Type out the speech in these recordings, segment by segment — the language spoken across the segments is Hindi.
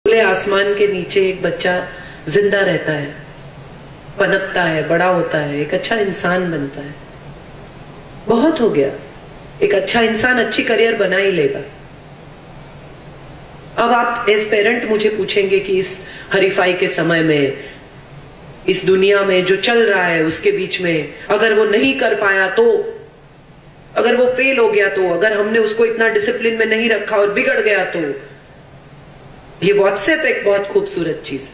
खुले आसमान के नीचे एक बच्चा जिंदा रहता है, पनपता है, बड़ा होता है, एक अच्छा इंसान बनता है। बहुत हो गया, एक अच्छा इंसान अच्छी करियर बना ही लेगा। अब आप एज पेरेंट मुझे पूछेंगे कि इस हरीफाई के समय में, इस दुनिया में जो चल रहा है उसके बीच में, अगर वो नहीं कर पाया तो, अगर वो फेल हो गया तो, अगर हमने उसको इतना डिसिप्लिन में नहीं रखा और बिगड़ गया तो। ये व्हाट्सएप एक बहुत खूबसूरत चीज है।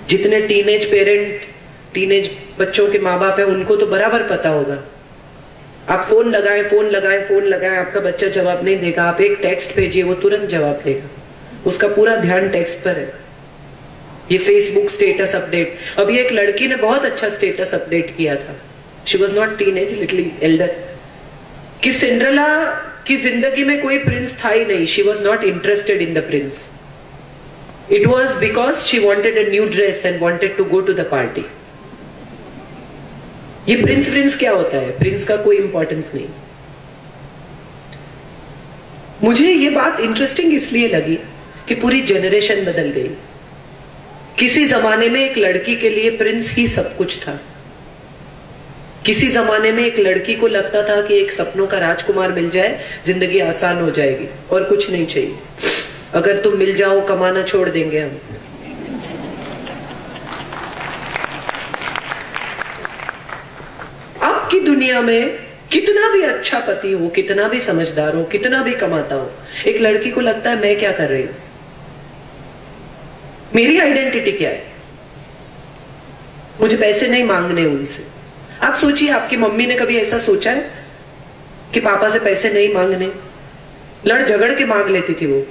जितने टीनेज पेरेंट, टीनेज बच्चों के माँ बाप है, उनको तो बराबर पता होगा। आप फोन लगाएं, फोन लगाएं, फोन लगाएं, आपका बच्चा जवाब नहीं देगा। आप एक टेक्स्ट भेजिए, वो तुरंत जवाब देगा। उसका पूरा ध्यान टेक्स्ट पर है। ये फेसबुक स्टेटस अपडेट, अभी एक लड़की ने बहुत अच्छा स्टेटस अपडेट किया था। She was not teenage, little elder, कि सिंड्रेला की जिंदगी में कोई प्रिंस था ही नहीं। She was not interested in the prince. It was because she wanted a new dress and wanted to go to the party. ये प्रिंस क्या होता है? प्रिंस का कोई इंपॉर्टेंस नहीं। मुझे ये बात इंटरेस्टिंग इसलिए लगी कि पूरी जनरेशन बदल गई। किसी जमाने में एक लड़की के लिए प्रिंस ही सब कुछ था। किसी जमाने में एक लड़की को लगता था कि एक सपनों का राजकुमार मिल जाए, जिंदगी आसान हो जाएगी और कुछ नहीं चाहिए। अगर तुम मिल जाओ, कमाना छोड़ देंगे हम। अब की दुनिया में कितना भी अच्छा पति हो, कितना भी समझदार हो, कितना भी कमाता हो, एक लड़की को लगता है मैं क्या कर रही हूं, मेरी आइडेंटिटी क्या है, मुझे पैसे नहीं मांगने उनसे। आप सोचिए, आपकी मम्मी ने कभी ऐसा सोचा है कि पापा से पैसे नहीं मांगने? लड़ झगड़ के मांग लेती थी वो।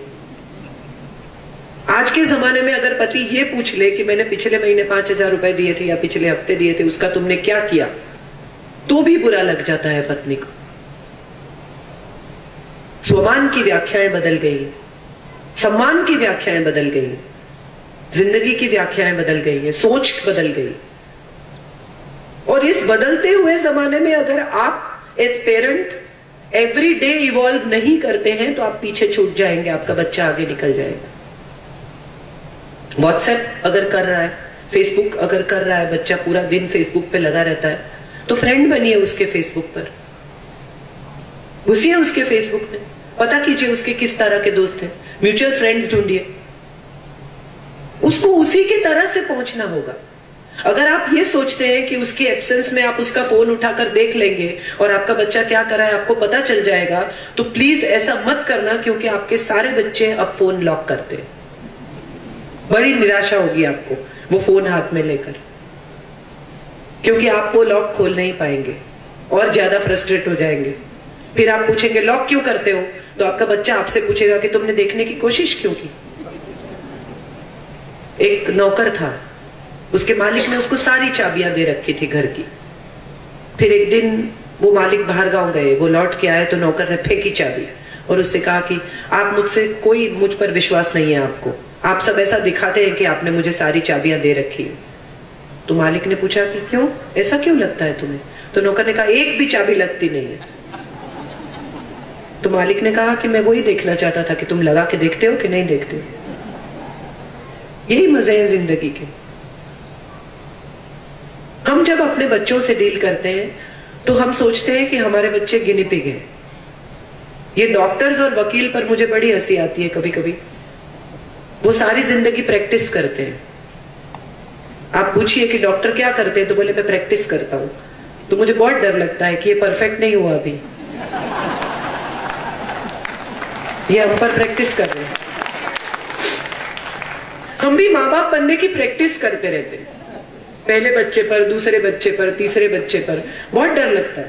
आज के जमाने में अगर पति ये पूछ ले कि मैंने पिछले महीने 5,000 रुपए दिए थे या पिछले हफ्ते दिए थे, उसका तुमने क्या किया, तो भी बुरा लग जाता है पत्नी को। स्वमान की व्याख्याएं बदल गई, सम्मान की व्याख्याएं बदल गई, जिंदगी की व्याख्याएं बदल गई है, सोच बदल गई। और इस बदलते हुए जमाने में अगर आप as parent every day evolve नहीं करते हैं तो आप पीछे छूट जाएंगे, आपका बच्चा आगे निकल जाएगा। व्हाट्सएप अगर कर रहा है, फेसबुक अगर कर रहा है, बच्चा पूरा दिन फेसबुक पे लगा रहता है, तो फ्रेंड बनिए उसके फेसबुक पर, घुसिए उसके फेसबुक में, पता कीजिए उसके किस तरह के दोस्त हैं, म्यूचुअल फ्रेंड्स ढूंढिए। उसको उसी की तरह से पहुंचना होगा। अगर आप ये सोचते हैं कि उसकी एब्सेंस में आप उसका फोन उठाकर देख लेंगे और आपका बच्चा क्या कर रहा है आपको पता चल जाएगा, तो प्लीज ऐसा मत करना, क्योंकि आपके सारे बच्चे अब फोन लॉक करते हैं। बड़ी निराशा होगी आपको वो फोन हाथ में लेकर, क्योंकि आप वो लॉक खोल नहीं पाएंगे और ज्यादा फ्रस्ट्रेट हो जाएंगे। फिर आप पूछेंगे लॉक क्यों करते हो, तो आपका बच्चा आपसे पूछेगा कि तुमने देखने की कोशिश क्यों की। एक नौकर था, उसके मालिक ने उसको सारी चाबियां दे रखी थी घर की। फिर एक दिन वो मालिक बाहर गांव गए, वो लौट के आए तो नौकर ने फेंकी चाबी और उससे कहा कि आप मुझसे, कोई मुझ पर विश्वास नहीं है आपको, आप सब ऐसा दिखाते हैं कि आपने मुझे सारी चाबियां दे रखी है। तो मालिक ने पूछा कि क्यों, ऐसा क्यों लगता है तुम्हें? तो नौकर ने कहा एक भी चाबी लगती नहीं है। तो मालिक ने कहा कि मैं वही देखना चाहता था कि तुम लगा के देखते हो कि नहीं देखते हो। यही मजे हैं जिंदगी के। हम जब अपने बच्चों से डील करते हैं तो हम सोचते हैं कि हमारे बच्चे गिनी पिग हैं। ये डॉक्टर्स और वकील पर मुझे बड़ी हंसी आती है कभी कभी। वो सारी जिंदगी प्रैक्टिस करते हैं। आप पूछिए कि डॉक्टर क्या करते हैं, तो बोले मैं प्रैक्टिस करता हूं। तो मुझे बहुत डर लगता है कि ये परफेक्ट नहीं हुआ अभी, ये हम पर प्रैक्टिस कर रहे हैं। हम भी माँ बाप बनने की प्रैक्टिस करते रहते हैं, पहले बच्चे पर, दूसरे बच्चे पर, तीसरे बच्चे पर। बहुत डर लगता है।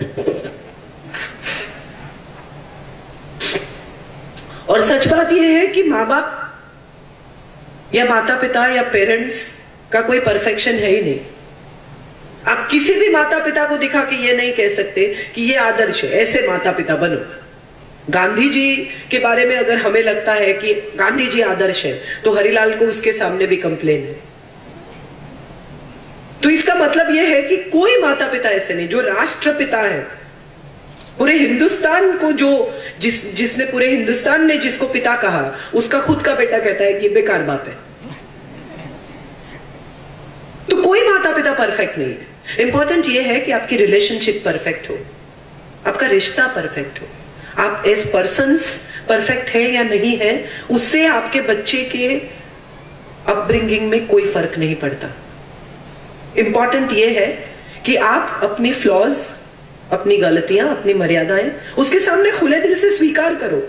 और सच बात यह है कि माँ बाप या माता पिता या पेरेंट्स का कोई परफेक्शन है ही नहीं। आप किसी भी माता पिता को दिखा के ये नहीं कह सकते कि ये आदर्श है, ऐसे माता पिता बनो। गांधी जी के बारे में अगर हमें लगता है कि गांधी जी आदर्श है, तो हरिलाल को उसके सामने भी कंप्लेन है। तो इसका मतलब यह है कि कोई माता पिता ऐसे नहीं। जो राष्ट्रपिता है पूरे हिंदुस्तान को जिसने पूरे हिंदुस्तान ने जिसको पिता कहा, उसका खुद का बेटा कहता है कि बेकार बाप है। तो कोई माता पिता परफेक्ट नहीं है। इंपॉर्टेंट ये है कि आपकी रिलेशनशिप परफेक्ट हो, आपका रिश्ता परफेक्ट हो, आप एज पर्सन्स परफेक्ट है या नहीं है, उससे आपके बच्चे के अपब्रिंगिंग में कोई फर्क नहीं पड़ता। इंपॉर्टेंट ये है कि आप अपनी फ्लॉज, अपनी गलतियां, अपनी मर्यादाएं उसके सामने खुले दिल से स्वीकार करो।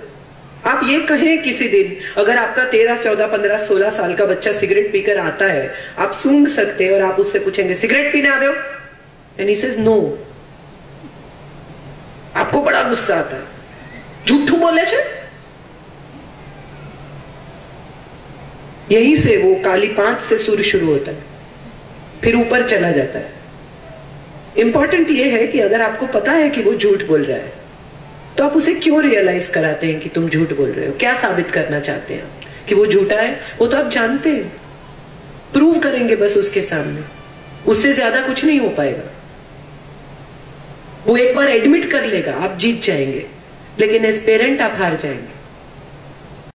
आप ये कहें किसी दिन, अगर आपका 13, 14, 15, 16 साल का बच्चा सिगरेट पीकर आता है, आप सूंघ सकते हैं और आप उससे पूछेंगे सिगरेट पीने आ दो, एंड ही सेज नो। आपको बड़ा गुस्सा आता है, झूठू बोले छे। यहीं से वो काली पांच से सुर शुरू होता है, फिर ऊपर चला जाता है। इंपॉर्टेंट ये है कि अगर आपको पता है कि वो झूठ बोल रहा है, तो आप उसे क्यों रियलाइज कराते हैं कि तुम झूठ बोल रहे हो? क्या साबित करना चाहते हैं आप कि वो झूठा है? वो तो आप जानते हैं, प्रूव करेंगे बस उसके सामने, उससे ज्यादा कुछ नहीं हो पाएगा। वो एक बार एडमिट कर लेगा, आप जीत जाएंगे, लेकिन एज पेरेंट आप हार जाएंगे।